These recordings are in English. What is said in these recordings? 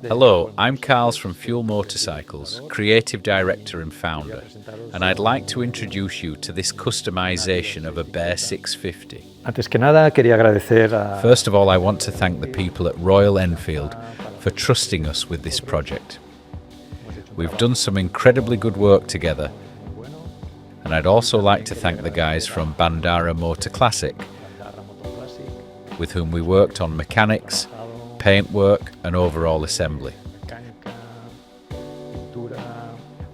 Hello, I'm Carls from Fuel Motorcycles, Creative Director and Founder, and I'd like to introduce you to this customization of a Bear 650. First of all, I want to thank the people at Royal Enfield for trusting us with this project. We've done some incredibly good work together, and I'd also like to thank the guys from Bandara Motor Classic, with whom we worked on mechanics, paintwork and overall assembly.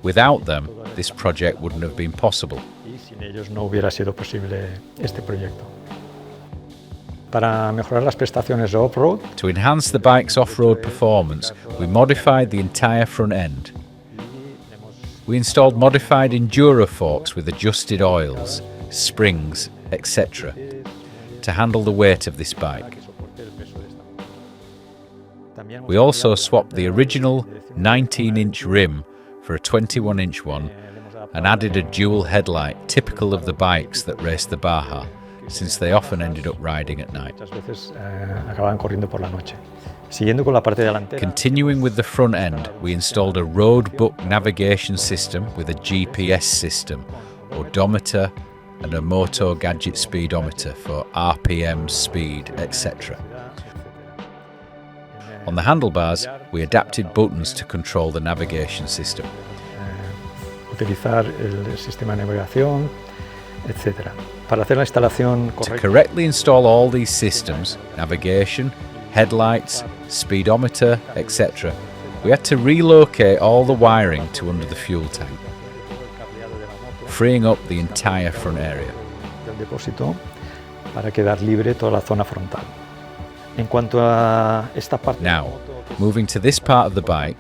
Without them, this project wouldn't have been possible. To enhance the bike's off-road performance, we modified the entire front end. We installed modified enduro forks with adjusted oils, springs, etc. to handle the weight of this bike. We also swapped the original 19-inch rim for a 21-inch one and added a dual headlight typical of the bikes that race the Baja, since they often ended up riding at night. Continuing with the front end, we installed a road book navigation system with a GPS system, odometer and a Moto Gadget speedometer for RPM, speed, etc. On the handlebars, we adapted buttons to control the navigation system. To correctly install all these systems, navigation, headlights, speedometer, etc., we had to relocate all the wiring to under the fuel tank, freeing up the entire front area. Now, moving to this part of the bike,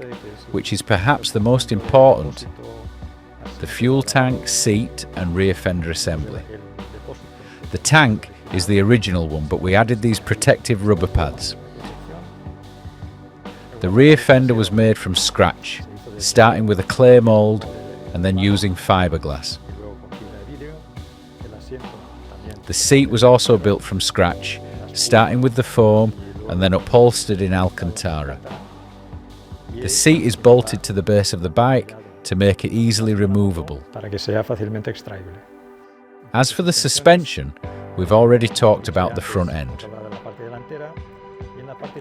which is perhaps the most important, the fuel tank, seat and rear fender assembly. The tank is the original one, but we added these protective rubber pads. The rear fender was made from scratch, starting with a clay mould and then using fiberglass. The seat was also built from scratch, starting with the foam and then upholstered in Alcantara. The seat is bolted to the base of the bike to make it easily removable. As for the suspension, we've already talked about the front end.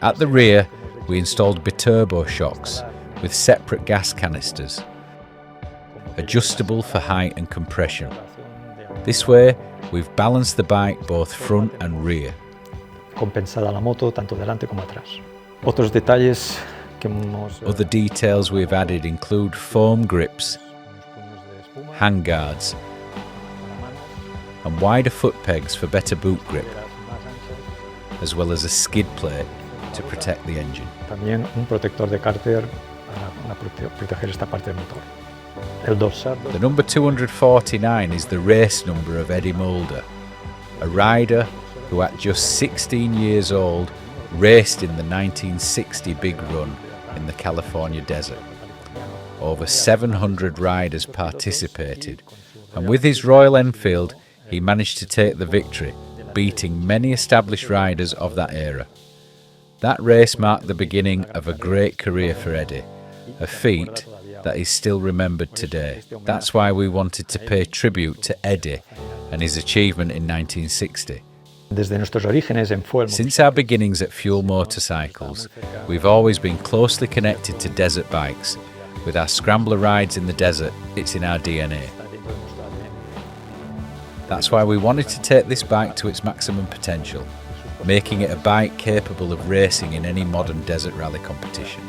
At the rear, we installed biturbo shocks with separate gas canisters, adjustable for height and compression. This way, we've balanced the bike both front and rear. Other details we've added include foam grips, handguards, and wider foot pegs for better boot grip, as well as a skid plate to protect the engine. The number 249 is the race number of Eddie Mulder, a rider who at just 16 years old raced in the 1960 Big Run in the California desert. Over 700 riders participated, and with his Royal Enfield he managed to take the victory, beating many established riders of that era. That race marked the beginning of a great career for Eddie, a feat that is still remembered today. That's why we wanted to pay tribute to Eddie and his achievement in 1960. Since our beginnings at Fuel Motorcycles, we've always been closely connected to desert bikes. With our scrambler rides in the desert, it's in our DNA. That's why we wanted to take this bike to its maximum potential, making it a bike capable of racing in any modern desert rally competition.